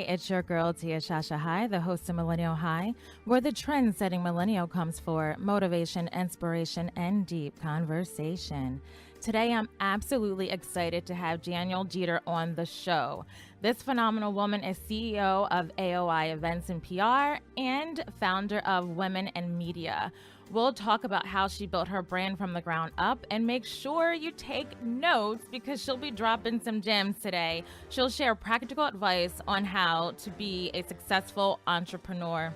it's your girl Tia Shasha High, the host of Millennial High, where the trend-setting millennial comes for motivation, inspiration, and deep conversation. Today, I'm absolutely excited to have Danielle Jeter on the show. This phenomenal woman is CEO of AOI Events and PR and founder of Women in Media. We'll talk about how she built her brand from the ground up, and make sure you take notes because she'll be dropping some gems today. She'll share practical advice on how to be a successful entrepreneur.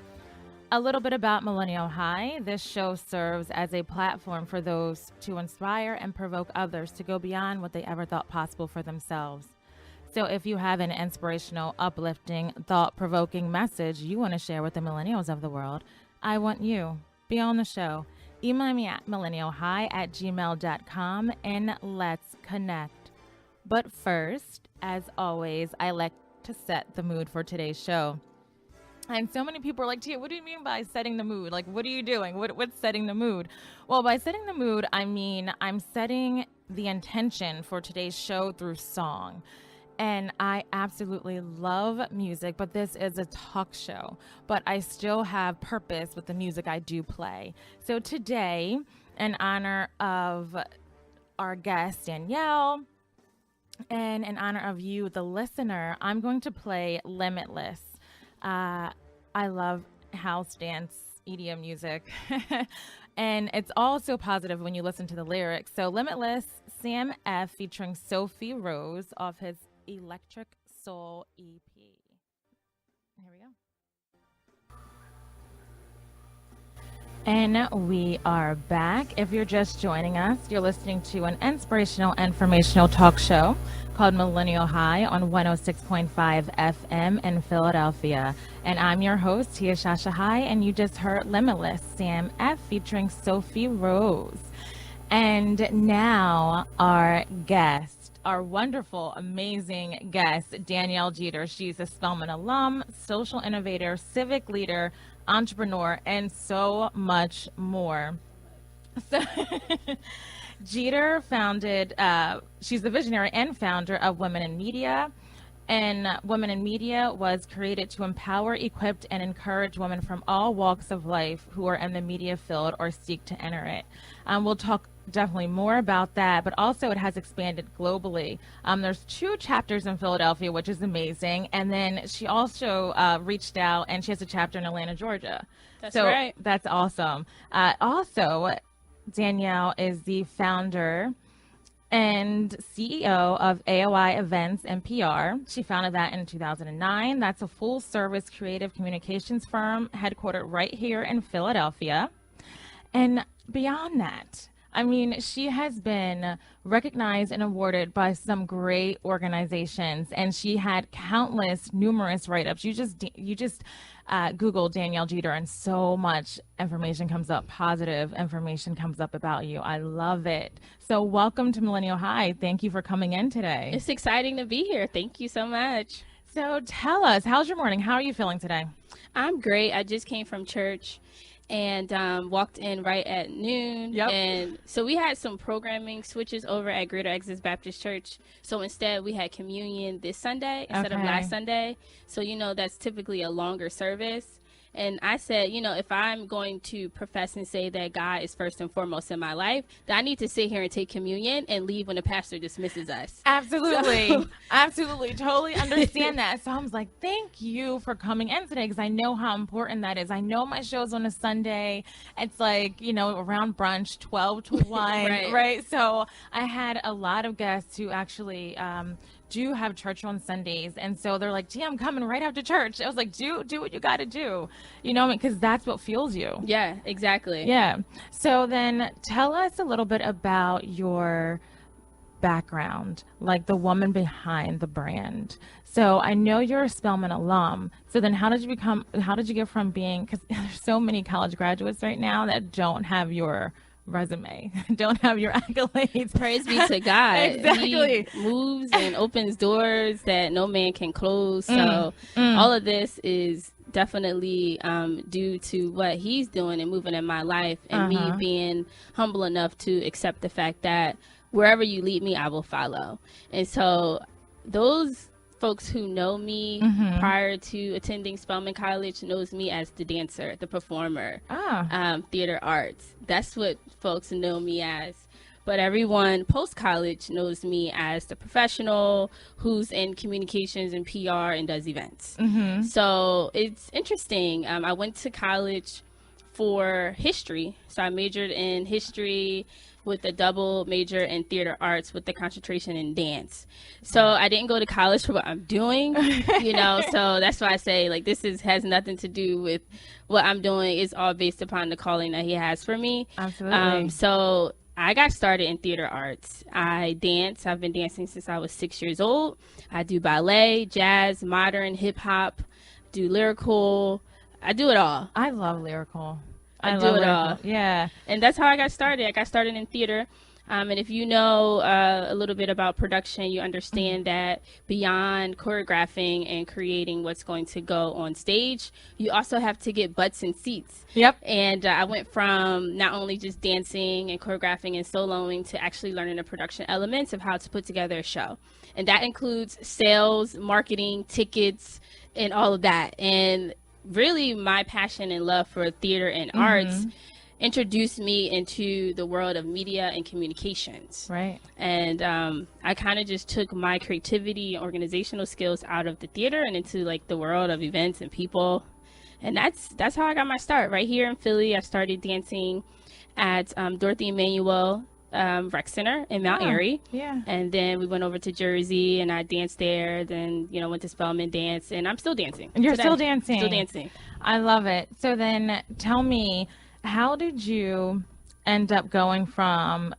A little bit about Millennial High. This show serves as a platform for those to inspire and provoke others to go beyond what they ever thought possible for themselves. So if you have an inspirational, uplifting, thought-provoking message you want to share with the millennials of the world, I want you. Be on the show. Email me at millennialhigh@gmail.com and let's connect. But first, as always, I like to set the mood for today's show. And so many people are like, Tia, what do you mean by setting the mood? Like, what are you doing? What's setting the mood? Well, by setting the mood, I mean I'm setting the intention for today's show through song. And I absolutely love music, but this is a talk show. But I still have purpose with the music I do play. So today, in honor of our guest, Danielle, and in honor of you, the listener, I'm going to play Limitless. I love house dance, EDM music. And it's all so positive when you listen to the lyrics. So Limitless, Sam F. featuring Sophie Rose off his Electric Soul EP. Here we go. And we are back. If you're just joining us, you're listening to an inspirational, informational talk show called Millennial High on 106.5 FM in Philadelphia. And I'm your host, Tia Shasha High, and you just heard Limitless, Sam F. featuring Sophie Rose. And now our guest, our wonderful, amazing guest, Danielle Jeter. She's a Spelman alum, social innovator, civic leader, entrepreneur, and so much more. So Jeter founded, she's the visionary and founder of Women in Media. And Women in Media was created to empower, equip, and encourage women from all walks of life who are in the media field or seek to enter it. We'll talk definitely more about that, but also it has expanded globally. There's 2 chapters in Philadelphia, which is amazing. And then she also reached out, and she has a chapter in Atlanta, Georgia. That's right. That's awesome. Also, Danielle is the founder and CEO of AOI Events and PR. She founded that in 2009. That's a full-service creative communications firm headquartered right here in Philadelphia. And beyond that, I mean, she has been recognized and awarded by some great organizations, and she had numerous write-ups. You just Google Danielle Jeter, and so much information comes up, positive information comes up about you. I love it. So welcome to Millennial High. Thank you for coming in today. It's exciting to be here. Thank you so much. So tell us, how's your morning? How are you feeling today? I'm great. I just came from church and walked in right at noon. Yep. And so we had some programming switches over at Greater Exodus Baptist Church. So instead we had communion this Sunday instead of last Sunday. So, that's typically a longer service. And I said, if I'm going to profess and say that God is first and foremost in my life, then I need to sit here and take communion and leave when the pastor dismisses us. Absolutely. So. Absolutely. Totally understand that. So I was like, thank you for coming in today, because I know how important that is. I know my show's on a Sunday. It's like, around brunch, 12 to 1, right? So I had a lot of guests who actually do have church on Sundays, and so they're like, gee, I'm coming right after church. I was like, do what you got to do, because that's what fuels you. Yeah, exactly. Yeah. So then tell us a little bit about your background, like the woman behind the brand. So I know you're a Spelman alum. So then how did you get from being, because there's so many college graduates right now that don't have your resume, don't have your accolades. Praise be to God. Exactly. He moves and opens doors that no man can close. So all of this is definitely due to what he's doing and moving in my life, and me being humble enough to accept the fact that wherever you lead me, I will follow. And so those folks who know me prior to attending Spelman College knows me as the dancer, the performer, theater arts. That's what folks know me as. But everyone post-college knows me as the professional who's in communications and PR and does events. So it's interesting. I went to college for history. So I majored in history with a double major in theater arts with the concentration in dance. So I didn't go to college for what I'm doing, so that's why I say like has nothing to do with what I'm doing. It's all based upon the calling that he has for me. Absolutely. So I got started in theater arts. I dance. I've been dancing since I was 6 years old. I do ballet, jazz, modern, hip hop, do lyrical. I do it all. I love lyrical. I do it all. Yeah. And that's how I got started. I got started in theater. And if you know a little bit about production, you understand that beyond choreographing and creating what's going to go on stage, you also have to get butts and seats. Yep. And I went from not only just dancing and choreographing and soloing to actually learning the production elements of how to put together a show. And that includes sales, marketing, tickets, and all of that. And really my passion and love for theater and arts introduced me into the world of media and communications. Right. And I kind of just took my creativity and organizational skills out of the theater and into like the world of events and people. And that's how I got my start right here in Philly. I started dancing at Dorothy Emanuel Rec Center in Mount Airy. Yeah. And then we went over to Jersey and I danced there. Then, went to Spelman Dance and I'm still dancing. And you're today. still dancing. Still dancing. I love it. So then tell me, how did you end up going from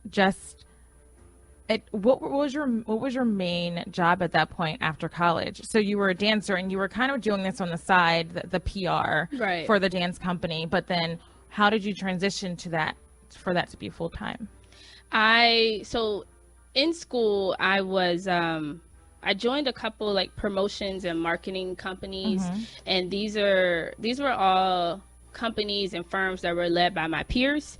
what was your main job at that point after college? So you were a dancer and you were kind of doing this on the side, the PR right. for the dance company. But then how did you transition to that, for that to be full time? So in school, I joined a couple like promotions and marketing companies, and these were all companies and firms that were led by my peers.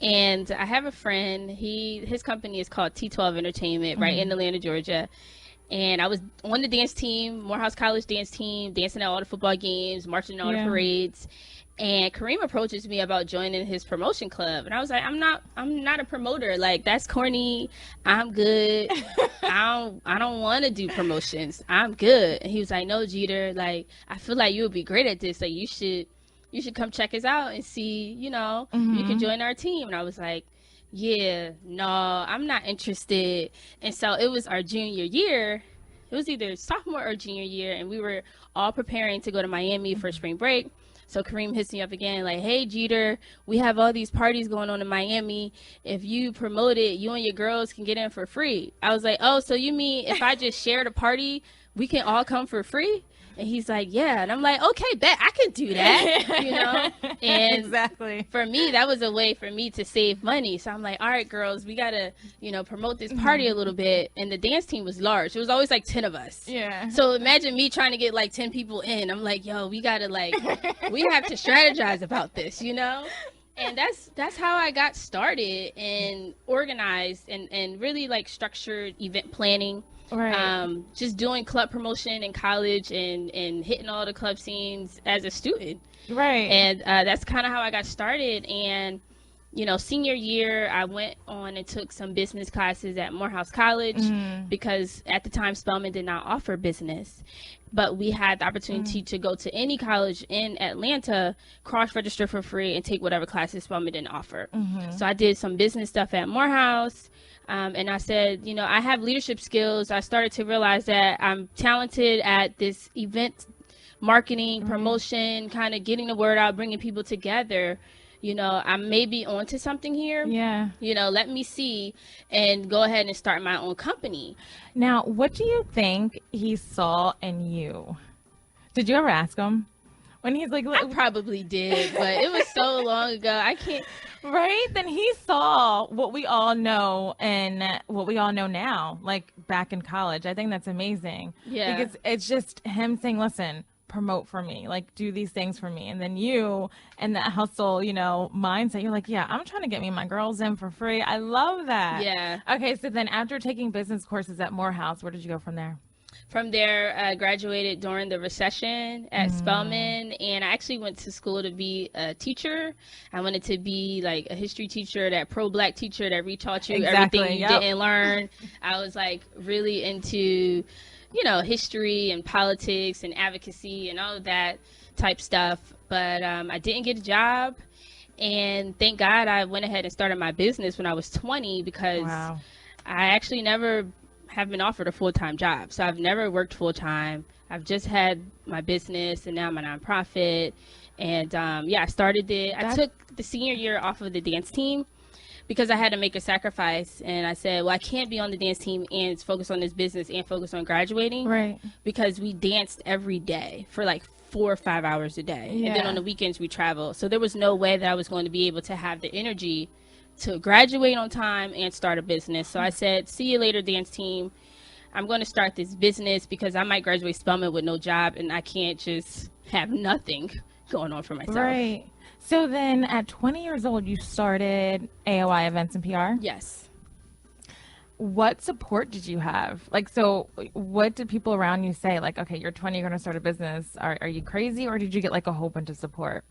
And I have a friend, his company is called T12 Entertainment, right in Atlanta, Georgia. And I was on the dance team, Morehouse College dance team, dancing at all the football games, marching in all the parades. And Kareem approaches me about joining his promotion club. And I was like, I'm not a promoter. Like, that's corny. I'm good. I don't want to do promotions. I'm good. And he was like, no, Jeter, like, I feel like you would be great at this. Like, you should come check us out and see, you can join our team. And I was like, yeah, no, I'm not interested. And so it was our junior year. It was either sophomore or junior year. And we were all preparing to go to Miami for spring break. So Kareem hits me up again like, hey, Jeter, we have all these parties going on in Miami. If you promote it, you and your girls can get in for free. I was like, oh, so you mean if I just share the party, we can all come for free? And he's like, yeah. And I'm like, okay, bet I can do that, And exactly. For me, that was a way for me to save money. So I'm like, all right, girls, we got to, promote this party a little bit. And the dance team was large. It was always like 10 of us. Yeah. So imagine me trying to get like 10 people in. I'm like, yo, we got to we have to strategize about this, And that's how I got started and organized and really like structured event planning. Right. Just doing club promotion in college and hitting all the club scenes as a student. Right. And that's kind of how I got started. And, senior year, I went on and took some business classes at Morehouse College because at the time Spelman did not offer business. But we had the opportunity to go to any college in Atlanta, cross-register for free, and take whatever classes Spelman didn't offer. So I did some business stuff at Morehouse. And I said, I have leadership skills. I started to realize that I'm talented at this event marketing, promotion, kind of getting the word out, bringing people together. I may be onto something here. Yeah. Let me see and go ahead and start my own company. Now, what do you think he saw in you? Did you ever ask him? When he's like, I probably did, but it was so long ago. I can't. Right? Then he saw what we all know and what we all know now, like back in college. I think that's amazing. Yeah. Because it's just him saying, listen, promote for me, like do these things for me. And then you and that hustle, mindset, you're like, yeah, I'm trying to get me my girls in for free. I love that. Yeah. Okay. So then after taking business courses at Morehouse, where did you go from there? From there, I graduated during the recession at Spelman, and I actually went to school to be a teacher. I wanted to be like a history teacher, that pro-black teacher that retaught you everything you didn't learn. I was like really into, history and politics and advocacy and all of that type stuff. But I didn't get a job, and thank God I went ahead and started my business when I was 20, because I actually never have been offered a full-time job. So I've never worked full-time. I've just had my business and now my nonprofit. And I started it. I took the senior year off of the dance team because I had to make a sacrifice. And I said, well, I can't be on the dance team and focus on this business and focus on graduating. Right. Because we danced every day for like 4 or 5 hours a day. Yeah. And then on the weekends we traveled. So there was no way that I was going to be able to have the energy to graduate on time and start a business. So I said, see you later, dance team. I'm going to start this business because I might graduate Spelman with no job, and I can't just have nothing going on for myself. Right. So then at 20 years old, you started AOI Events and PR? Yes. What support did you have? Like, so what did people around you say? Like, okay, you're 20, you're going to start a business. Are you crazy? Or did you get like a whole bunch of support?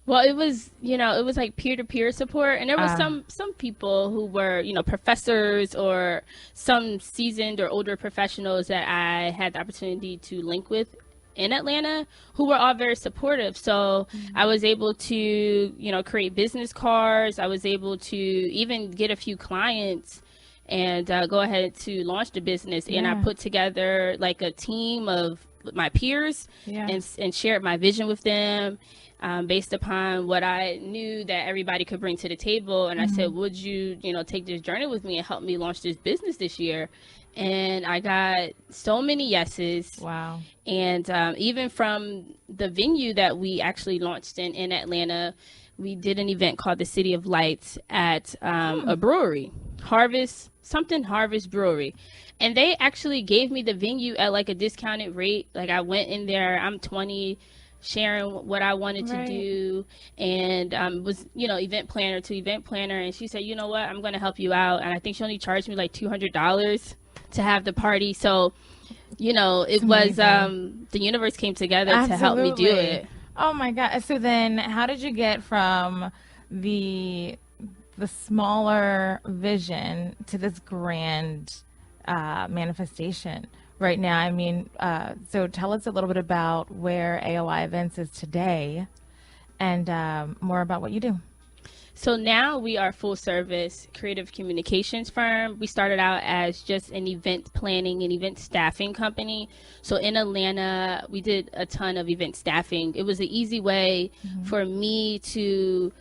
Well, it was, it was like peer-to-peer support. And there was some people who were, professors or some seasoned or older professionals that I had the opportunity to link with in Atlanta, who were all very supportive. So I was able to, create business cards. I was able to even get a few clients and go ahead to launch the business. And I put together like a team of my peers and shared my vision with them. Based upon what I knew that everybody could bring to the table. And I said, would you, take this journey with me and help me launch this business this year? And I got so many yeses. Wow. And even from the venue that we actually launched in Atlanta, we did an event called the City of Lights at a brewery, Harvest Brewery. And they actually gave me the venue at like a discounted rate. Like I went in there, I'm 20, sharing what I wanted to do, and was event planner to event planner, and she said, you know what, I'm going to help you out. And I think she only charged me like $200 to have the party. So it was the universe came together to help me do it. Oh my God. So then how did you get from the smaller vision to this grand manifestation right now? I mean, so tell us a little bit about where AOI Events is today and more about what you do. So now we are a full service creative communications firm. We started out as just an event planning and event staffing company. So in Atlanta, we did a ton of event staffing. It was an easy way for me to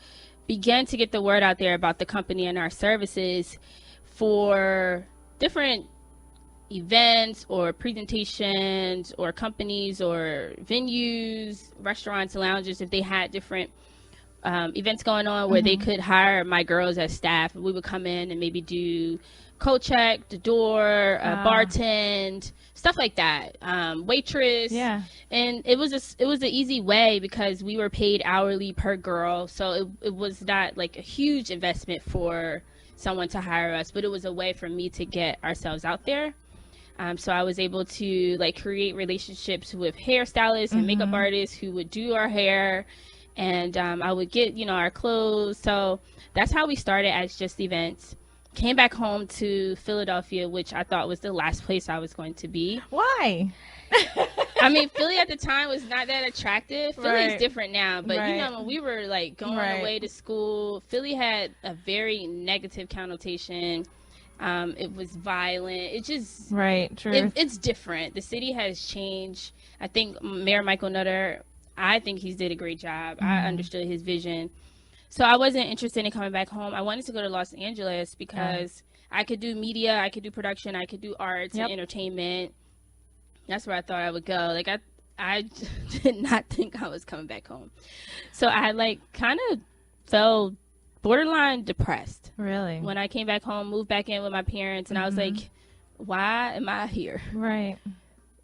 begin to get the word out there about the company and our services for different events or presentations or companies or venues, restaurants, lounges, if they had different events going on where they could hire my girls as staff. We would come in and maybe do coat check, the door, bartend, stuff like that, waitress. Yeah. And it was an easy way because we were paid hourly per girl. So it was not like a huge investment for someone to hire us, but it was a way for me to get ourselves out there. So I was able to like create relationships with hairstylists and makeup artists who would do our hair, and I would get, our clothes. So that's how we started as just events. Came back home to Philadelphia, which I thought was the last place I was going to be. Why? I mean, Philly at the time was not that attractive. Philly's different now, but when we were like going away to school, Philly had a very negative connotation. It was violent. It just true. It's different. The city has changed. I think Mayor Michael Nutter, I think he's did a great job. I understood his vision. So I wasn't interested in coming back home. I wanted to go to Los Angeles because I could do media, I could do production, I could do arts and entertainment. That's where I thought I would go. Like I did not think I was coming back home. So I like kind of felt borderline depressed. Really? When I came back home, moved back in with my parents, and I was like, why am I here? Right.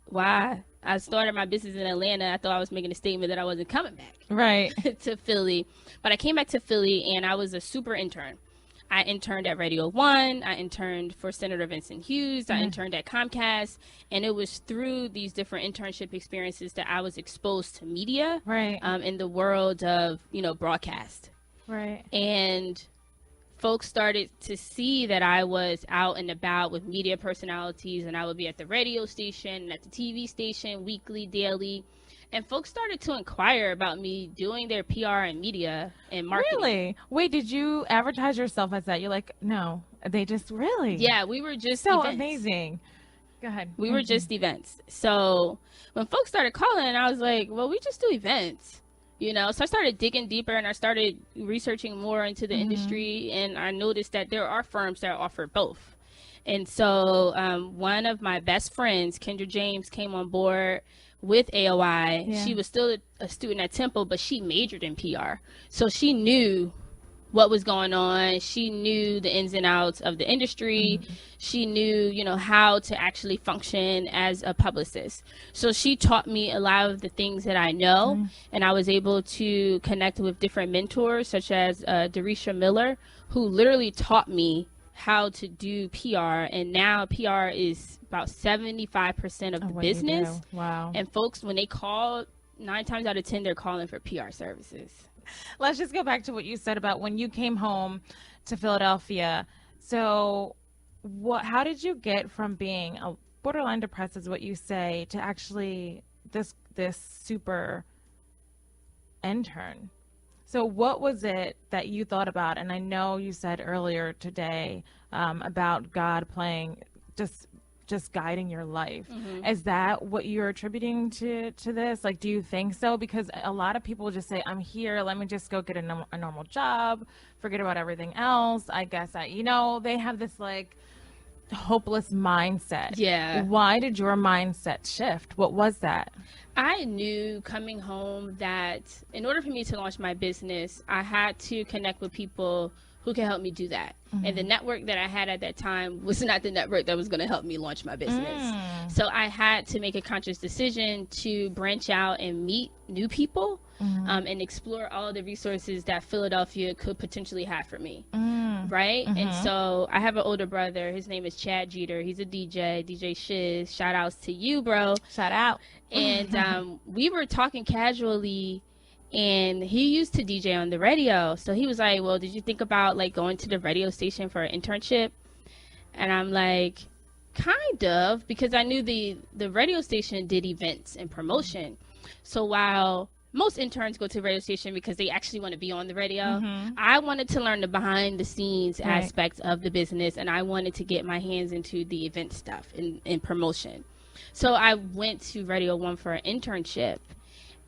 Why? I started my business in Atlanta. I thought I was making a statement that I wasn't coming back to Philly. But I came back to Philly, and I was a super intern. I interned at Radio 1. I interned for Senator Vincent Hughes. I interned at Comcast. And it was through these different internship experiences that I was exposed to media in the world of, broadcast. Right. And folks started to see that I was out and about with media personalities, and I would be at the radio station and at the TV station weekly, daily. And folks started to inquire about me doing their PR and media and marketing. Really? Wait, did you advertise yourself as that? You're like, no, they just really? Yeah, we were just so events. Amazing. Go ahead. We were just events. So when folks started calling, I was like, well, we just do events, So I started digging deeper, and I started researching more into the industry, and I noticed that there are firms that offer both. And so one of my best friends, Kendra James, came on board with AOI. Yeah. She was still a student at Temple, but she majored in PR. So she knew what was going on. She knew the ins and outs of the industry. She knew, how to actually function as a publicist. So she taught me a lot of the things that I know, and I was able to connect with different mentors, such as Darisha Miller, who literally taught me how to do PR, and now PR is about 75% of the business. Wow. And folks, when they call, 9 times out of 10, they're calling for PR services. Let's just go back to what you said about when you came home to Philadelphia. So how did you get from being a borderline depressed, is what you say, to actually this super intern? So what was it that you thought about? And I know you said earlier today about God playing, just guiding your life. Is that what you're attributing to this? Like, do you think so? Because a lot of people just say, I'm here, let me just go get a normal job, forget about everything else. I guess they have this like hopeless mindset. Yeah. Why did your mindset shift? What was that? I knew coming home that in order for me to launch my business, I had to connect with people who can help me do that. And the network that I had at that time was not the network that was going to help me launch my business. So I had to make a conscious decision to branch out and meet new people and explore all of the resources that Philadelphia could potentially have for me. Right? And so I have an older brother. His name is Chad Jeter. He's a DJ Shiz. Shout outs to you, bro. Shout out. And we were talking casually, and he used to DJ on the radio. So he was like, well, did you think about like going to the radio station for an internship? And I'm like, kind of, because I knew the radio station did events and promotion. So while most interns go to the radio station because they actually want to be on the radio, I wanted to learn the behind the scenes aspects of the business, and I wanted to get my hands into the event stuff and promotion. So I went to Radio 1 for an internship.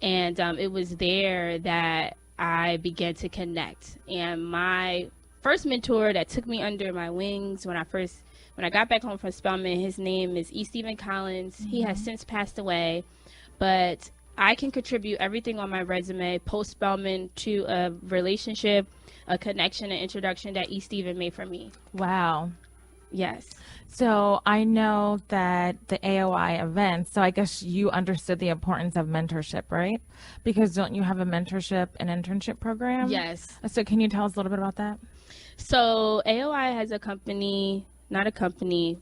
And it was there that I began to connect. And my first mentor that took me under my wings when I got back home from Spelman, his name is E. Stephen Collins. He has since passed away, but I can contribute everything on my resume post Spelman to a relationship, a connection, an introduction that E. Stephen made for me. Wow. Yes. So I know that the AOI events, so I guess you understood the importance of mentorship, right? Because don't you have a mentorship and internship program? Yes. So can you tell us a little bit about that? So AOI has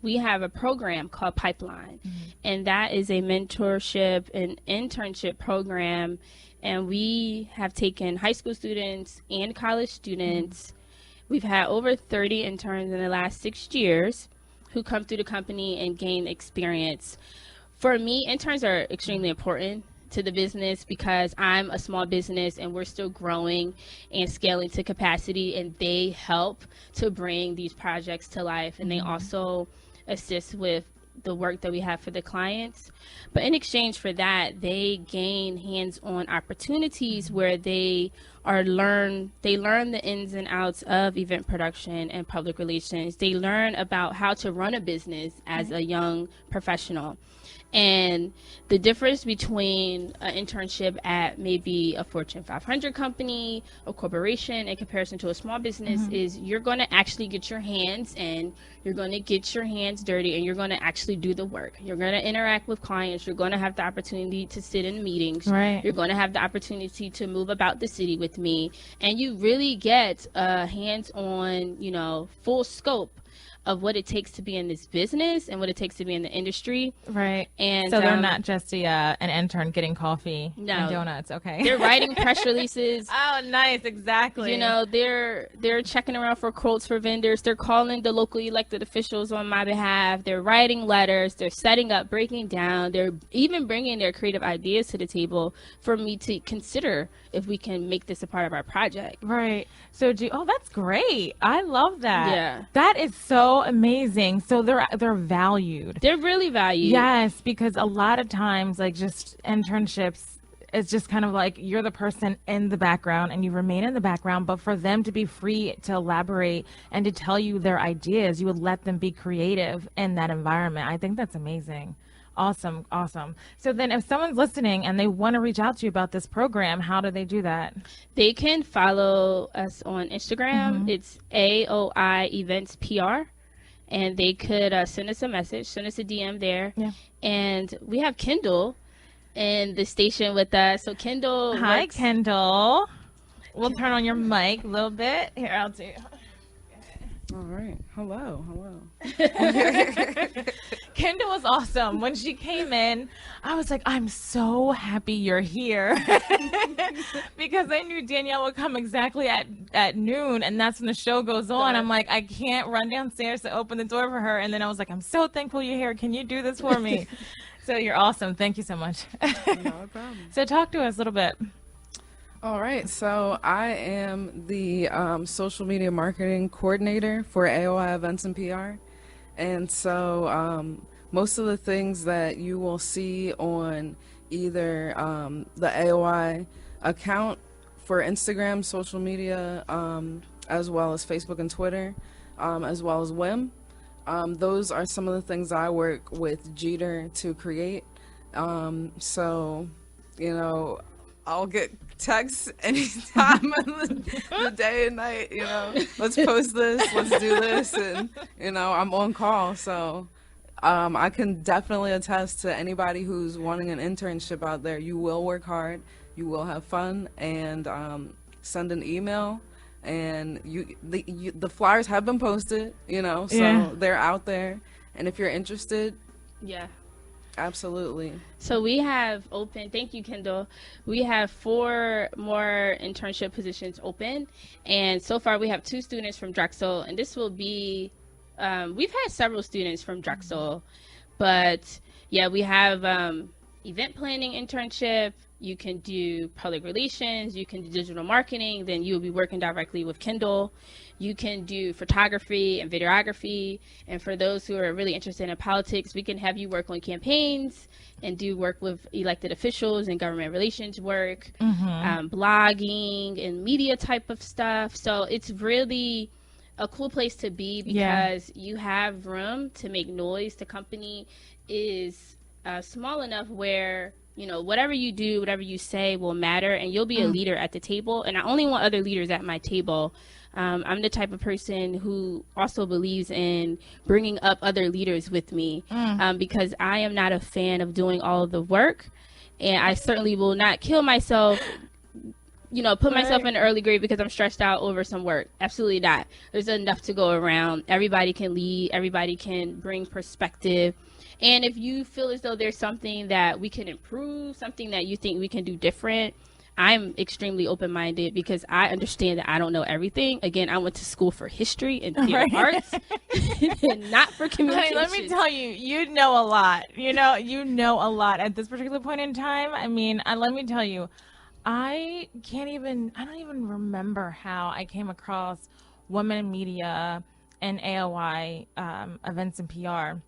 we have a program called Pipeline. And that is a mentorship and internship program. And we have taken high school students and college students. We've had over 30 interns in the last 6 years who come through the company and gain experience. For me, interns are extremely important to the business because I'm a small business and we're still growing and scaling to capacity, and they help to bring these projects to life, and they also assist with the work that we have for the clients. But in exchange for that, they gain hands-on opportunities where they learn the ins and outs of event production and public relations. They learn about how to run a business as a young professional. And the difference between an internship at maybe a Fortune 500 company or corporation in comparison to a small business is you're going to actually get your hands in, you're going to get your hands dirty, and you're going to actually do the work. You're going to interact with clients. You're going to have the opportunity to sit in meetings. Right. You're going to have the opportunity to move about the city with me. And you really get a hands-on, full scope of what it takes to be in this business and what it takes to be in the industry. Right. And so they're not just an intern getting coffee no, and donuts. Okay. They're writing press releases. Oh, nice. Exactly. They're checking around for quotes for vendors. They're calling the local elected officials on my behalf. They're writing letters. They're setting up, breaking down. They're even bringing their creative ideas to the table for me to consider if we can make this a part of our project. Right. So that's great. I love that. Yeah. That is so amazing. So they're valued. They're really valued. Yes, because a lot of times, like, just internships, it's just kind of like you're the person in the background and you remain in the background, but for them to be free to elaborate and to tell you their ideas, you would let them be creative in that environment. I think that's amazing. Awesome. So then if someone's listening and they want to reach out to you about this program, how do they do that? They can follow us on Instagram. It's AOI Events PR. And they could send us a message, send us a DM there. Yeah. And we have Kendall in the station with us. So Kendall. Hi, Kendall. We'll turn on your mic a little bit. Here, I'll do. All right. Hello. Kendall was awesome. When she came in, I was like, I'm so happy you're here. Because I knew Danielle would come exactly at noon, and that's when the show goes on. I'm like, I can't run downstairs to open the door for her. And then I was like, I'm so thankful you're here. Can you do this for me? So you're awesome. Thank you so much. No problem. So talk to us a little bit. All right. So I am the social media marketing coordinator for AOI Events and PR. And so most of the things that you will see on either the AOI account for Instagram, social media, as well as Facebook and Twitter, as well as WIM, those are some of the things I work with Jeter to create. So, I'll get texts anytime of the day and night, let's post this, let's do this, and, I'm on call. So I can definitely attest to anybody who's wanting an internship out there. You will work hard, you will have fun, and send an email. And the flyers have been posted, so they're out there. And if you're interested, yeah. Absolutely. So we have open, thank you, Kendall. We have 4 more internship positions open. And so far we have 2 students from Drexel. And this will be, we've had several students from Drexel. But yeah, we have event planning internship. You can do public relations. You can do digital marketing. Then you will be working directly with Kendall. You can do photography and videography. And for those who are really interested in politics, we can have you work on campaigns and do work with elected officials and government relations work, blogging and media type of stuff. So it's really a cool place to be because you have room to make noise. The company is small enough where whatever you do, whatever you say will matter, and you'll be a leader at the table. And I only want other leaders at my table. I'm the type of person who also believes in bringing up other leaders with me because I am not a fan of doing all of the work. And I certainly will not kill myself, put myself in the early grade because I'm stressed out over some work. Absolutely not. There's enough to go around. Everybody can lead. Everybody can bring perspective. And if you feel as though there's something that we can improve, something that you think we can do different, I'm extremely open-minded because I understand that I don't know everything. Again, I went to school for history and theater arts and not for communication. Let me tell you, you know a lot. You know a lot at this particular point in time. I mean, let me tell you, I don't even remember how I came across women in media and AOI events and PR.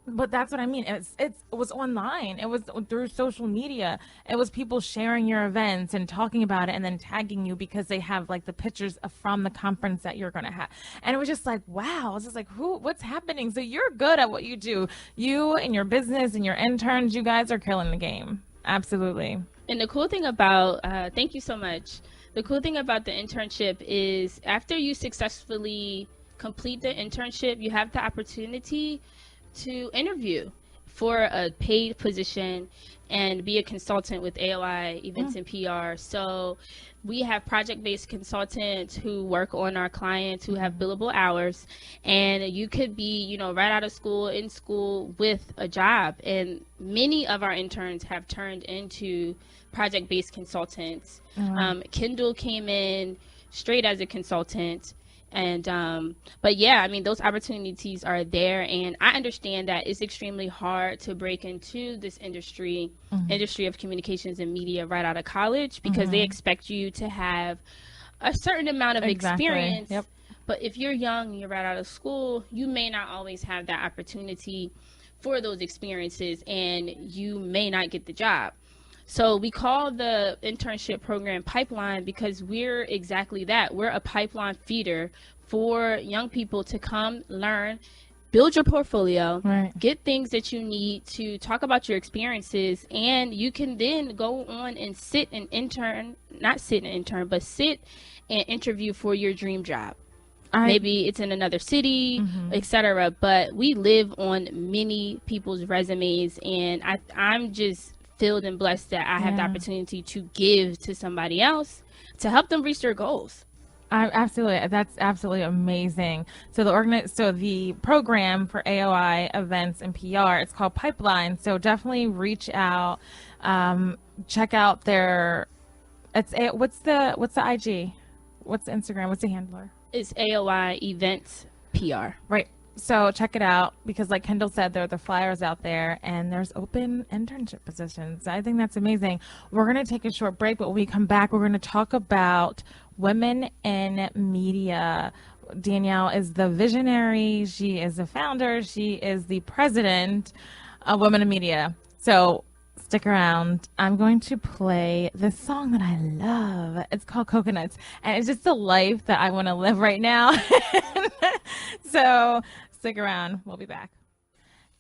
But that's what I mean. It was online. It was through social media. It was people sharing your events and talking about it and then tagging you because they have like the pictures from the conference that you're going to have. And it was just like, wow. I was just like, what's happening? So you're good at what you do. You and your business and your interns, you guys are killing the game. Absolutely. And the cool thing about, thank you so much. The cool thing about the internship is after you successfully complete the internship, you have the opportunity to interview for a paid position and be a consultant with AOI Events and PR. So we have project-based consultants who work on our clients who have billable hours, and you could be, you know, right out of school, in school with a job. And many of our interns have turned into project-based consultants. Kendall came in straight as a consultant. And but yeah, I mean, those opportunities are there, and I understand that it's extremely hard to break into this industry of communications and media right out of college, because they expect you to have a certain amount of experience. Yep. But if you're young and you're right out of school, you may not always have that opportunity for those experiences, and you may not get the job. So we call the internship program Pipeline because we're exactly that. We're a pipeline feeder for young people to come learn, build your portfolio, get things that you need to talk about your experiences, and you can then go on and sit and interview for your dream job. Maybe it's in another city, etc. But we live on many people's resumes, and I'm just filled and blessed that I have the opportunity to give to somebody else to help them reach their goals. Absolutely. That's absolutely amazing. So the program for AOI events and PR, it's called Pipeline. So definitely reach out, check out their, what's the IG? What's the Instagram? What's the handler? It's AOI Events PR. Right. So check it out, because like Kendall said, there are the flyers out there and there's open internship positions. I think that's amazing. We're going to take a short break, but when we come back, we're going to talk about women in media. Danielle is the visionary. She is the founder. She is the president of Women in Media. So stick around. I'm going to play this song that I love. It's called Coconuts, and it's just the life that I want to live right now. So stick around. We'll be back.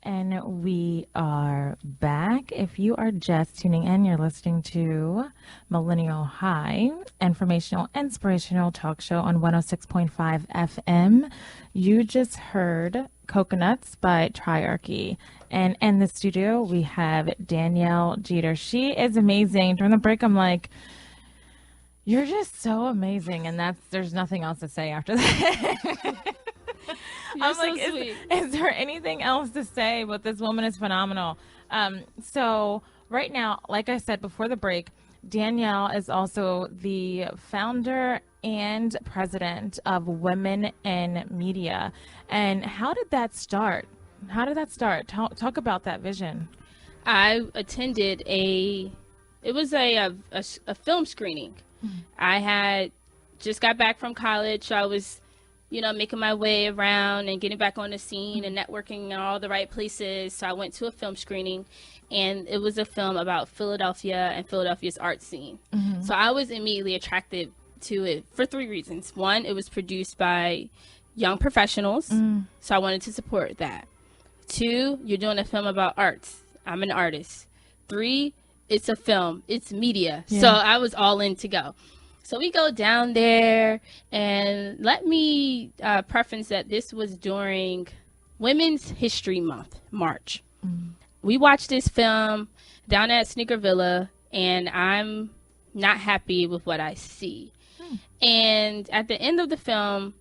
And we are back. If you are just tuning in, you're listening to Millennial High, informational, inspirational talk show on 106.5 FM. You just heard Coconuts by Triarchy. And in the studio, we have Danielle Jeter. She is amazing. During the break, I'm like, you're just so amazing. And there's nothing else to say after that. I'm so like, is there anything else to say? But this woman is phenomenal. So right now, like I said before the break, Danielle is also the founder and president of Women in Media. And how did that start? Talk about that vision. I attended it was a film screening. I had just got back from college. So I was, making my way around and getting back on the scene and networking in all the right places. So I went to a film screening, and it was a film about Philadelphia and Philadelphia's art scene. So I was immediately attracted to it for 3 reasons. One, it was produced by young professionals, so I wanted to support that. 2, you're doing a film about arts. I'm an artist. 3, it's a film. It's media. Yeah. So I was all in to go. So we go down there, and let me preference that this was during Women's History Month, March. We watched this film down at Sneaker Villa, and I'm not happy with what I see. And at the end of the film,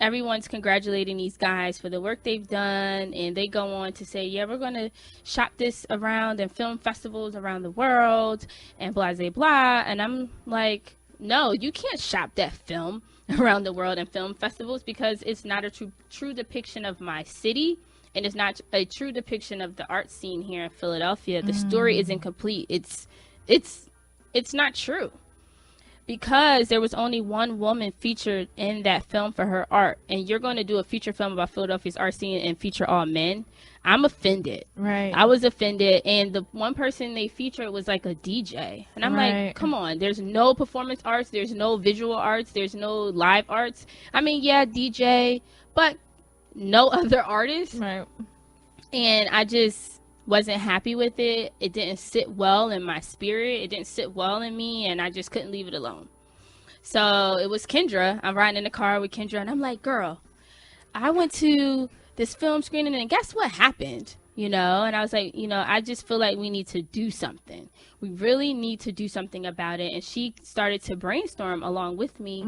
everyone's congratulating these guys for the work they've done, and they go on to say, yeah, we're going to shop this around in film festivals around the world, and blah, blah, blah. And I'm like, no, you can't shop that film around the world in film festivals, because it's not a true depiction of my city, and it's not a true depiction of the art scene here in Philadelphia. The story isn't complete. It's not true. because there was only one woman featured in that film for her art, and you're going to do a feature film about Philadelphia's art scene and feature all men, I'm offended. Right. I was offended. And the one person they featured was like a DJ. And I'm like, come on, there's no performance arts, there's no visual arts, there's no live arts. I mean, yeah, DJ, but no other artists. Right. And I just wasn't happy with it. It didn't sit well in my spirit. It didn't sit well in me, and I just couldn't leave it alone. So it was Kendra. I'm riding in the car with Kendra, and I'm like, girl, I went to this film screening, and guess what happened? You know, and I was like, you know, I just feel like we need to do something. We really need to do something about it. And she started to brainstorm along with me.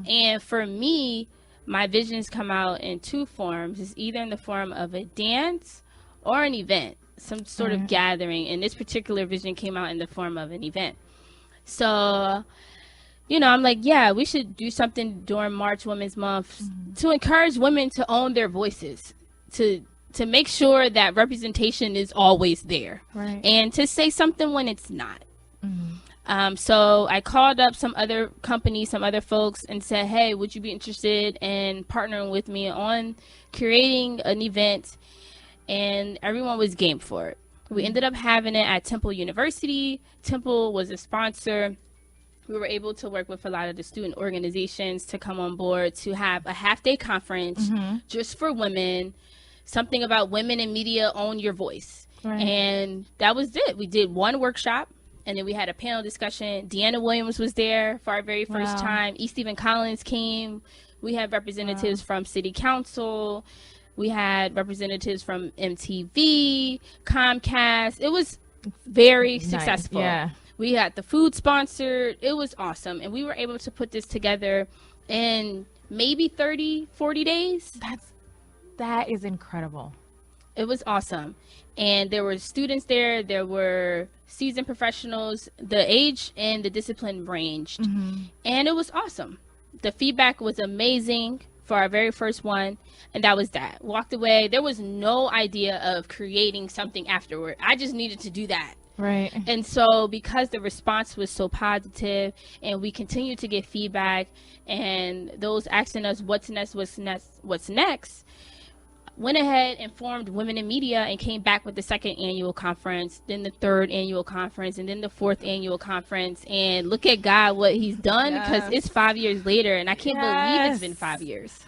And for me, my visions come out in two forms. It's either in the form of a dance or an event, some sort of gathering. And this particular vision came out in the form of an event. So, you know, I'm like, yeah, we should do something during March Women's Month to encourage women to own their voices, to make sure that representation is always there, and to say something when it's not. So I called up some other companies, some other folks, and said, hey, would you be interested in partnering with me on creating an event? And everyone was game for it. We ended up having it at Temple University. Temple was a sponsor. We were able to work with a lot of the student organizations to come on board to have a half-day conference just for women, something about women in media, own your voice. And that was it. We did one workshop, and then we had a panel discussion. Deanna Williams was there for our very first time. E. Stephen Collins came. We had representatives from City Council. We had representatives from MTV, Comcast. It was very successful. Yeah. We had the food sponsored. It was awesome. And we were able to put this together in maybe 30, 40 days. That is incredible. It was awesome. And there were students there. There were seasoned professionals. The age and the discipline ranged. And it was awesome. The feedback was amazing for our very first one. And that was that. Walked away. There was no idea of creating something afterward. I just needed to do that. Right. And so because the response was so positive, and we continued to get feedback, and those asking us what's next, went ahead and formed Women in Media and came back with the second annual conference, then the third annual conference, and then the fourth annual conference. And look at God, what he's done, because it's 5 years later, and I can't believe it's been 5 years.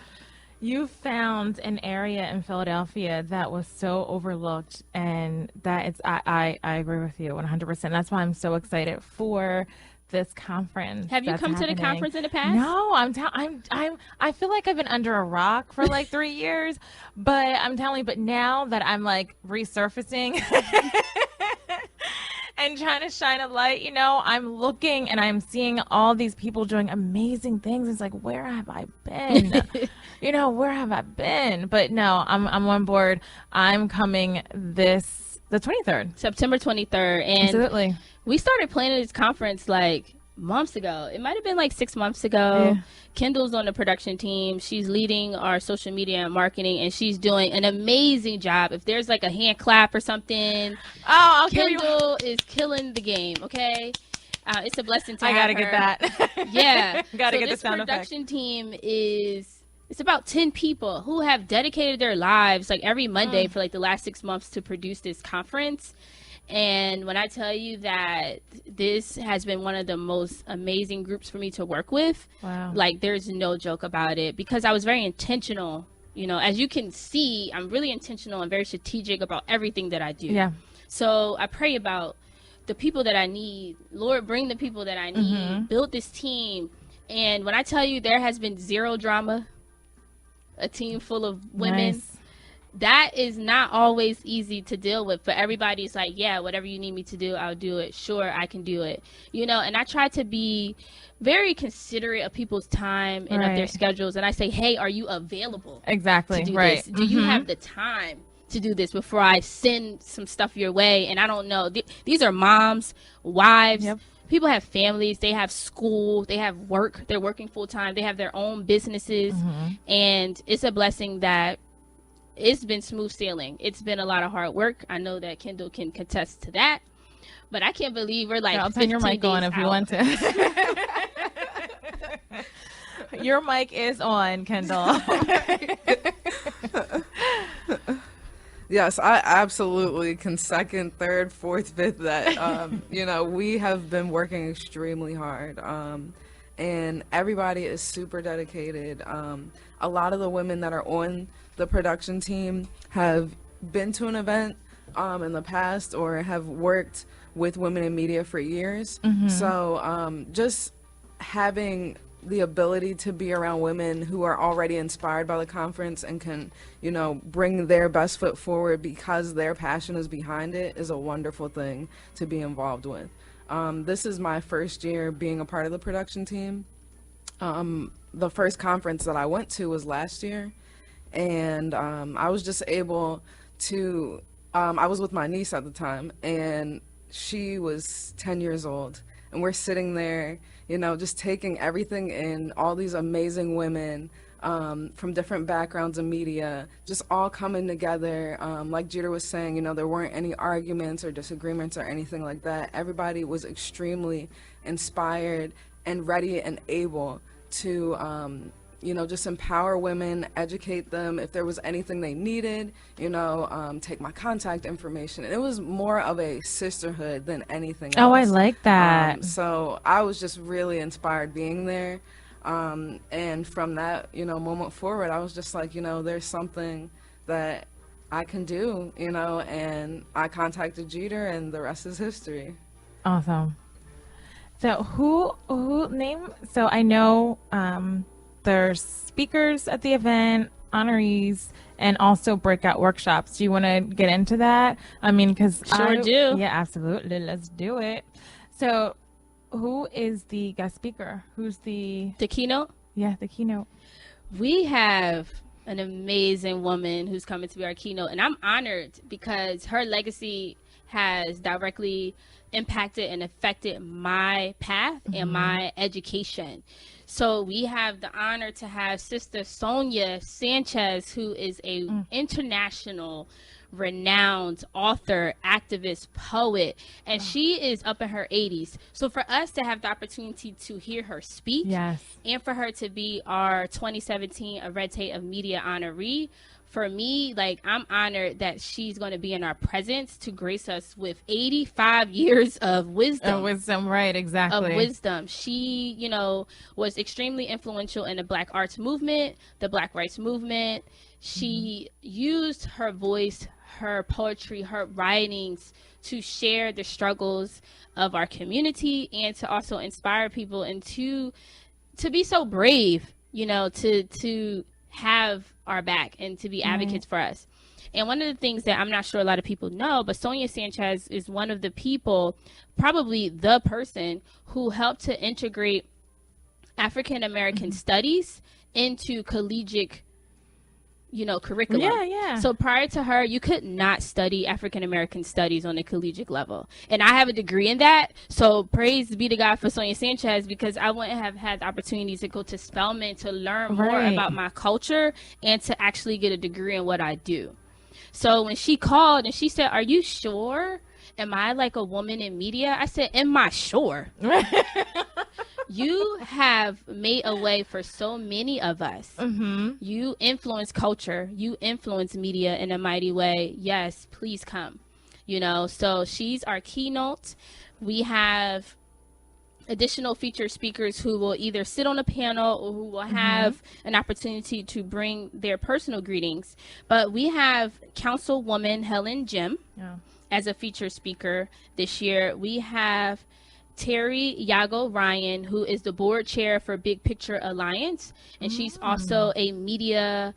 You found an area in Philadelphia that was so overlooked, and that it's I agree with you 100%. That's why I'm so excited for this conference. Have you come to the conference in the past? No, I feel like I've been under a rock for like 3 years, but I'm telling you, but now that I'm like resurfacing and trying to shine a light, you know, I'm looking and I'm seeing all these people doing amazing things. It's like, where have I been? You know, where have I been? But no, I'm on board. I'm coming the 23rd. September 23rd. And absolutely. We started planning this conference like months ago. It might have been like 6 months ago. Kendall's on the production team. She's leading our social media and marketing, and she's doing an amazing job. If there's like a hand clap or something, Kendall is killing the game, okay? It's a blessing to have her. I gotta get that. Yeah. Gotta get the sound effect. This production team it's about 10 people who have dedicated their lives like every Monday for like the last 6 months to produce this conference. And when I tell you that this has been one of the most amazing groups for me to work with, like there's no joke about it, because I was very intentional. You know, as you can see, I'm really intentional and very strategic about everything that I do. Yeah. So I pray about the people that I need. Lord, bring the people that I need. Build this team. And when I tell you there has been zero drama, a team full of women, that is not always easy to deal with. But everybody's like, yeah, whatever you need me to do, I'll do it. Sure, I can do it. You know, and I try to be very considerate of people's time and of their schedules. And I say, hey, are you available? Exactly. To do this? Do you have the time to do this before I send some stuff your way? And I don't know. These are moms, wives. People have families, they have school, they have work, they're working full time, they have their own businesses. And it's a blessing that it's been smooth sailing. It's been a lot of hard work. I know that Kendall can contest to that, but I can't believe we're like, I'll turn your mic on if you want to. Your mic is on, Kendall. Yes, I absolutely can second, third, fourth, fifth that. We have been working extremely hard, and everybody is super dedicated. A lot of the women that are on the production team have been to an event in the past or have worked with women in media for years. So just having the ability to be around women who are already inspired by the conference and can, bring their best foot forward because their passion is behind it is a wonderful thing to be involved with. This is my first year being a part of the production team. The first conference that I went to was last year, and I was just able to, I was with my niece at the time, and she was 10 years old, and we're sitting there, just taking everything in, all these amazing women from different backgrounds in media, just all coming together. Like Jeter was saying, there weren't any arguments or disagreements or anything like that. Everybody was extremely inspired and ready and able to, just empower women, educate them if there was anything they needed, take my contact information. It was more of a sisterhood than anything else. Oh, I like that. So I was just really inspired being there. And from that, moment forward, I was just like, there's something that I can do, and I contacted Jeter, and the rest is history. Awesome. So so I know there's speakers at the event, honorees, and also breakout workshops. Do you want to get into that? I mean, because Sure do. Yeah, absolutely. Let's do it. So who is the guest speaker? Who's the keynote? Yeah, the keynote. We have an amazing woman who's coming to be our keynote, and I'm honored because her legacy has directly impacted and affected my path and my education. So we have the honor to have Sister Sonia Sanchez, who is a international renowned author, activist, poet, and she is up in her 80s. So for us to have the opportunity to hear her speak, and for her to be our 2017 A Red Tape of Media honoree, for me, I'm honored that she's going to be in our presence to grace us with 85 years of wisdom. Right, exactly. Of wisdom. She, was extremely influential in the Black arts movement, the Black rights movement. She used her voice, her poetry, her writings to share the struggles of our community and to also inspire people and to be so brave, to have our back and to be advocates for us. And one of the things that I'm not sure a lot of people know, but Sonia Sanchez is one of the people, probably the person who helped to integrate African American studies into collegiate curriculum. Yeah. So prior to her, you could not study African American studies on a collegiate level. And I have a degree in that. So praise be to God for Sonia Sanchez, because I wouldn't have had the opportunity to go to Spelman to learn more about my culture and to actually get a degree in what I do. So when she called and she said, "Are you sure? Am I like a woman in media?" I said, "Am I sure?" You have made a way for so many of us. You influence culture. You influence media in a mighty way. Yes, please come. So she's our keynote. We have additional featured speakers who will either sit on a panel or who will have an opportunity to bring their personal greetings. But we have Councilwoman Helen Jim as a featured speaker this year. We have Terry Yago Ryan, who is the board chair for Big Picture Alliance, and she's also a media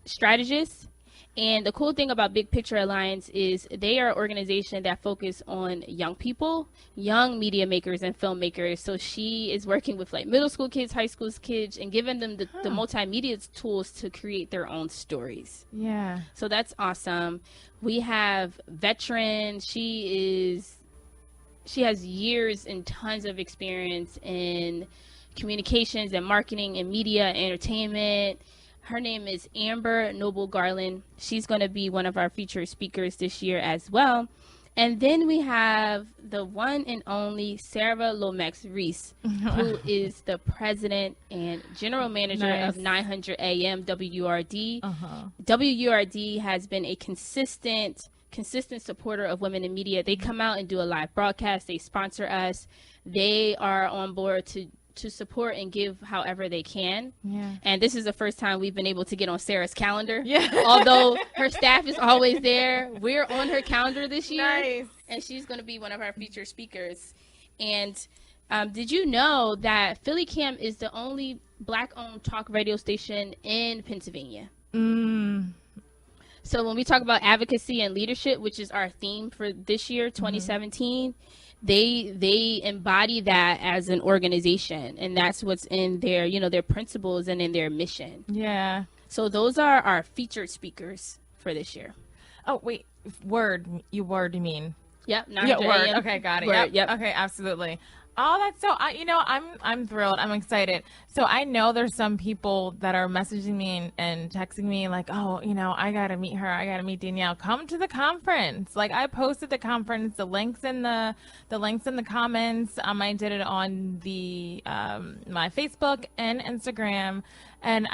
strategist. And the cool thing about Big Picture Alliance is they are an organization that focus on young people, young media makers and filmmakers. So she is working with middle school kids, high school kids, and giving them the multimedia tools to create their own stories. Yeah. So that's awesome. We have Veteran. She has years and tons of experience in communications and marketing and media and entertainment. Her name is Amber Noble Garland. She's going to be one of our featured speakers this year as well. And then we have the one and only Sarah Lomax Reese, who is the president and general manager of 900 AM WURD. WURD has been a consistent supporter of women in media. They come out and do a live broadcast. They sponsor us. They are on board to support and give however they can. Yeah. And this is the first time we've been able to get on Sarah's calendar. Yeah. Although her staff is always there, we're on her calendar this year. Nice. And she's going to be one of our featured speakers. And did you know that Philly Cam is the only Black-owned talk radio station in Pennsylvania? So when we talk about advocacy and leadership, which is our theme for this year, 2017, they embody that as an organization, and that's what's in their, their principles and in their mission. Yeah. So those are our featured speakers for this year. Oh, wait, you mean? Yep. Word. Okay, got it. Word, yep. Okay, absolutely. Oh, that's so, I'm thrilled. I'm excited. So I know there's some people that are messaging me and texting me like, oh, I got to meet her. I got to meet Danielle. Come to the conference. Like, I posted the conference, the links in the comments. I did it on the, my Facebook and Instagram. And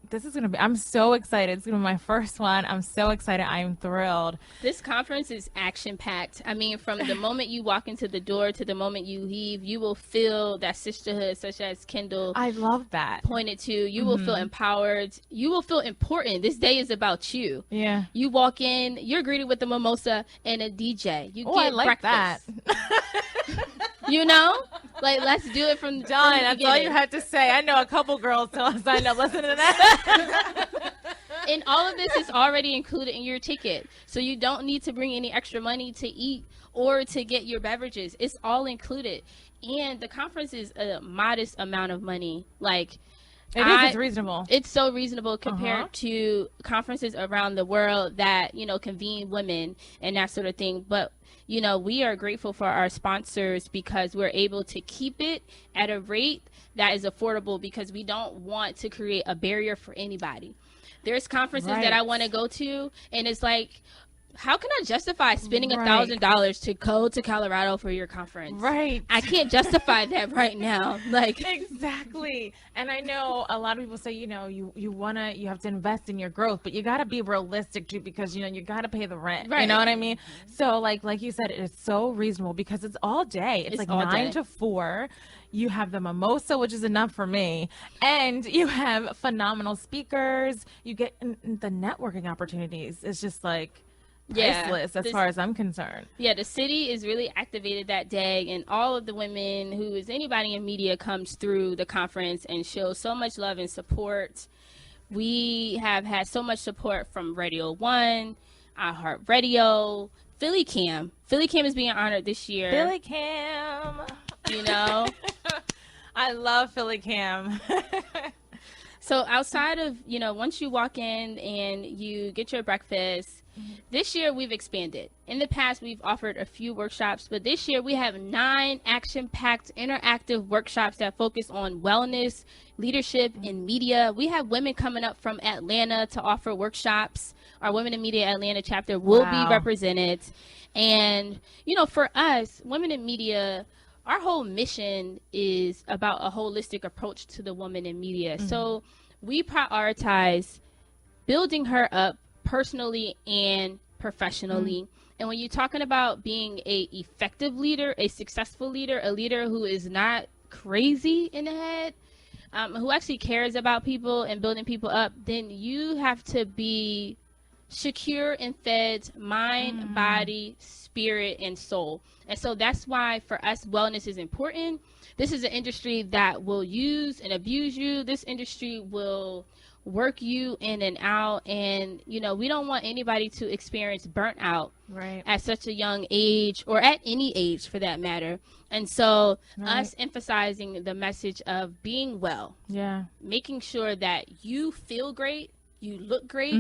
this is going to be, I'm so excited. It's going to be my first one. I'm so excited. I'm thrilled. This conference is action-packed. From the moment you walk into the door to the moment you leave, you will feel that sisterhood, such as Kendall. I love that. Pointed to. You will feel empowered. You will feel important. This day is about you. Yeah. You walk in, you're greeted with a mimosa and a DJ. You get I like breakfast. That. Like, let's do it from the John, that's all you have to say. I know a couple girls signed up listening to that. And all of this is already included in your ticket. So you don't need to bring any extra money to eat or to get your beverages. It's all included. And the conference is a modest amount of money. Like, it's reasonable. It's so reasonable compared to conferences around the world that, convene women and that sort of thing. But we are grateful for our sponsors because we're able to keep it at a rate that is affordable because we don't want to create a barrier for anybody. There's conferences that I want to go to, and it's like, how can I justify spending $1,000 to go to Colorado for your conference? Right. I can't justify that right now. Like, exactly. And I know a lot of people say, you have to invest in your growth, but you got to be realistic too, because, you got to pay the rent. Right. You know what I mean? So like you said, it's so reasonable because it's all day. It's like 9 to 4. You have the mimosa, which is enough for me. And you have phenomenal speakers. You get the networking opportunities. It's just like, priceless as far as I'm concerned. Yeah, the city is really activated that day, and all of the women who is anybody in media comes through the conference and shows so much love and support. We have had so much support from Radio 1, iHeartRadio, Philly Cam. Philly Cam is being honored this year. Philly Cam. I love Philly Cam. So outside of, once you walk in and you get your breakfast, this year we've expanded. In the past, we've offered a few workshops, but this year we have 9 action-packed interactive workshops that focus on wellness, leadership, and media. We have women coming up from Atlanta to offer workshops. Our Women in Media Atlanta chapter will be represented. And, for us, Women in Media, our whole mission is about a holistic approach to the woman in media. So we prioritize building her up personally and professionally. And when you're talking about being a effective leader, a successful leader, a leader who is not crazy in the head, who actually cares about people and building people up, then you have to be secure and fed mind, body, spirit, and soul. And so that's why for us, wellness is important. This is an industry that will use and abuse you. This industry will work you in and out, and we don't want anybody to experience burnt out at such a young age, or at any age for that matter. And so us emphasizing the message of being well, making sure that you feel great, you look great,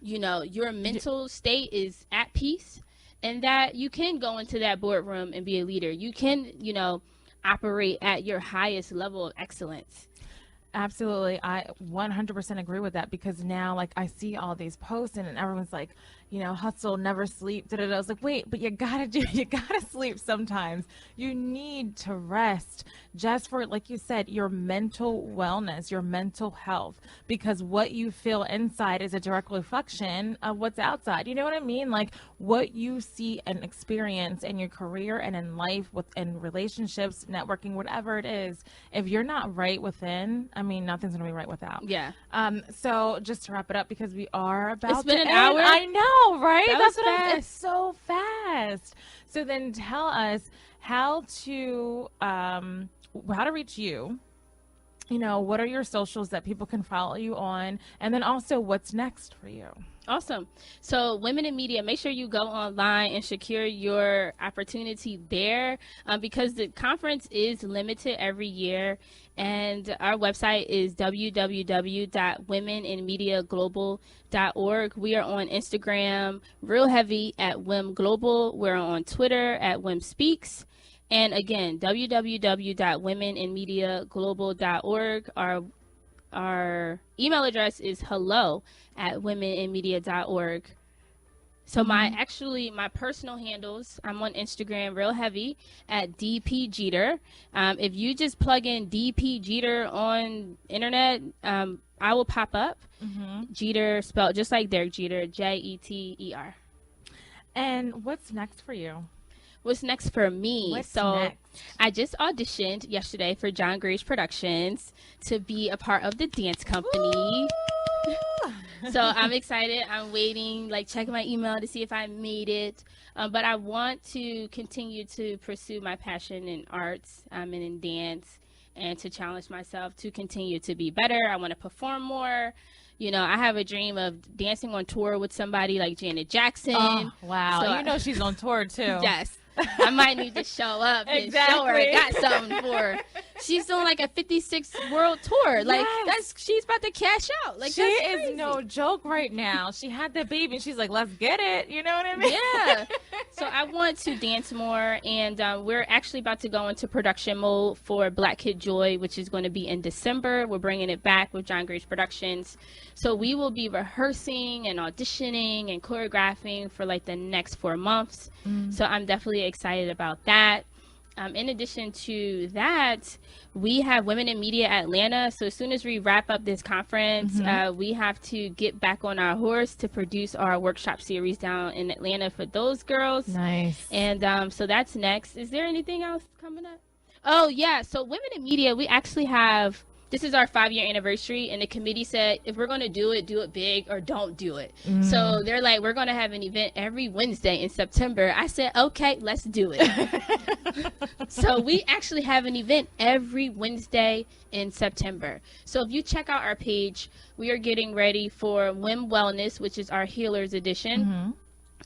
your mental state is at peace, and that you can go into that boardroom and be a leader. You can operate at your highest level of excellence. Absolutely. I 100% agree with that, because now, like, I see all these posts and everyone's like, hustle, never sleep. Da, da, da. I was like, wait, but you gotta sleep sometimes. You need to rest just for, like you said, your mental wellness, your mental health, because what you feel inside is a direct reflection of what's outside. You know what I mean? Like what you see and experience in your career and in life, within relationships, networking, whatever it is, if you're not right within, I mean, nothing's gonna be right without. Yeah. So just to wrap it up, because we are about It's been to an end. hour. I know, right? That That's was what fast. it's so fast. So then tell us how to reach you. What are your socials that people can follow you on? And then also what's next for you? Awesome. So Women in Media, make sure you go online and secure your opportunity there, because the conference is limited every year. And our website is www.womeninmediaglobal.org. We are on Instagram real heavy at WIM Global. We're on Twitter at WIM Speaks. And again, www.womeninmediaglobal.org. Our email address is hello@womeninmedia.org. So my personal handles, I'm on Instagram real heavy at DP Jeter. If you just plug in DP Jeter on internet, I will pop up. Jeter spelled just like Derek Jeter, Jeter. And what's next for you? What's next for me? What's so next? I just auditioned yesterday for John Grace Productions to be a part of the dance company. So I'm excited. I'm waiting, checking my email to see if I made it. But I want to continue to pursue my passion in arts and in dance, and to challenge myself to continue to be better. I want to perform more. I have a dream of dancing on tour with somebody like Janet Jackson. Oh, wow. So she's on tour too. Yes. I might need to show up and show her I got something for her. She's doing a 56 world tour. She's about to cash out. She is no joke right now. She had that baby and she's like, let's get it. You know what I mean? Yeah. So I want to dance more, and we're actually about to go into production mode for Black Kid Joy, which is going to be in December. We're bringing it back with John Grace Productions. So we will be rehearsing and auditioning and choreographing for the next 4 months. So I'm definitely excited about that. In addition to that, we have Women in Media Atlanta. So as soon as we wrap up this conference, we have to get back on our horse to produce our workshop series down in Atlanta for those girls. Nice. And so that's next. Is there anything else coming up? Oh, yeah. So Women in Media, we actually have... This is our 5-year anniversary, and the committee said, if we're going to do it big or don't do it. So they're like, we're going to have an event every Wednesday in September. I said, okay, let's do it. So we actually have an event every Wednesday in September. So if you check out our page, we are getting ready for WIM Wellness, which is our Healers Edition.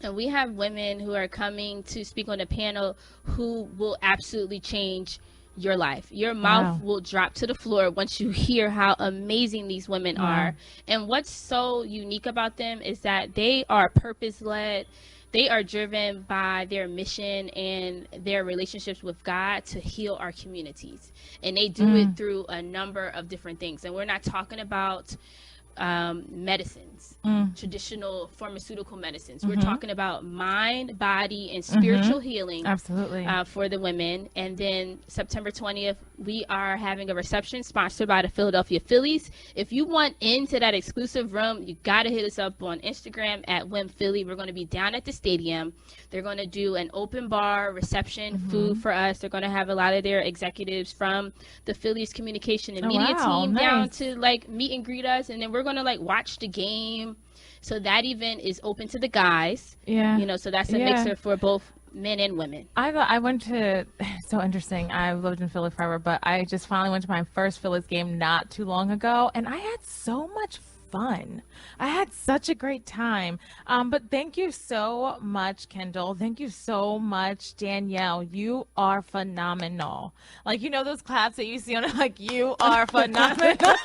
And we have women who are coming to speak on a panel who will absolutely change your life. Your mouth will drop to the floor once you hear how amazing these women are. And what's so unique about them is that they are purpose-led. They are driven by their mission and their relationships with God to heal our communities. And they do it through a number of different things. And we're not talking about medicines, traditional pharmaceutical medicines. We're talking about mind, body, and spiritual healing. Absolutely. For the women. And then September 20th, we are having a reception sponsored by the Philadelphia Phillies. If you want into that exclusive room, you got to hit us up on Instagram at WIM Philly. We're going to be down at the stadium. They're going to do an open bar reception, food for us. They're going to have a lot of their executives from the Phillies communication and media team down to meet and greet us. And then we're going to watch the game. So that event is open to the guys. Yeah. So that's a mixer for both men and women. I went to, so interesting. I've lived in Philly forever, but I just finally went to my first Phillies game not too long ago, and I had so much fun. I had such a great time. But thank you so much, Kendall. Thank you so much, Danielle. You are phenomenal. Those claps that you see on it, you are phenomenal.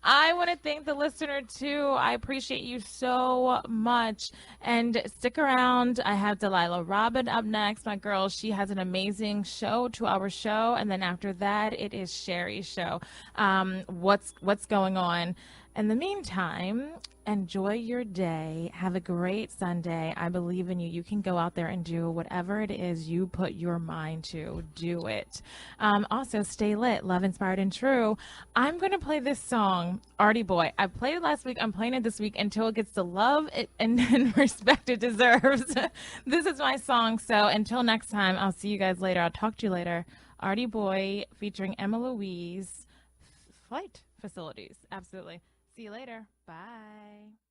I want to thank the listener too. I appreciate you so much. And stick around. I have Delilah Robin up next. My girl, she has an amazing show, 2-hour show. And then after that, it is Sherry's show. What's going on? In the meantime, enjoy your day. Have a great Sunday. I believe in you. You can go out there and do whatever it is you put your mind to. Do it. Also, stay lit, love, inspired, and true. I'm going to play this song, Artie Boy. I played it last week. I'm playing it this week until it gets the love and respect it deserves. This is my song. So until next time, I'll see you guys later. I'll talk to you later. Artie Boy featuring Emma Louise, Flight Facilities. Absolutely. See you later. Bye.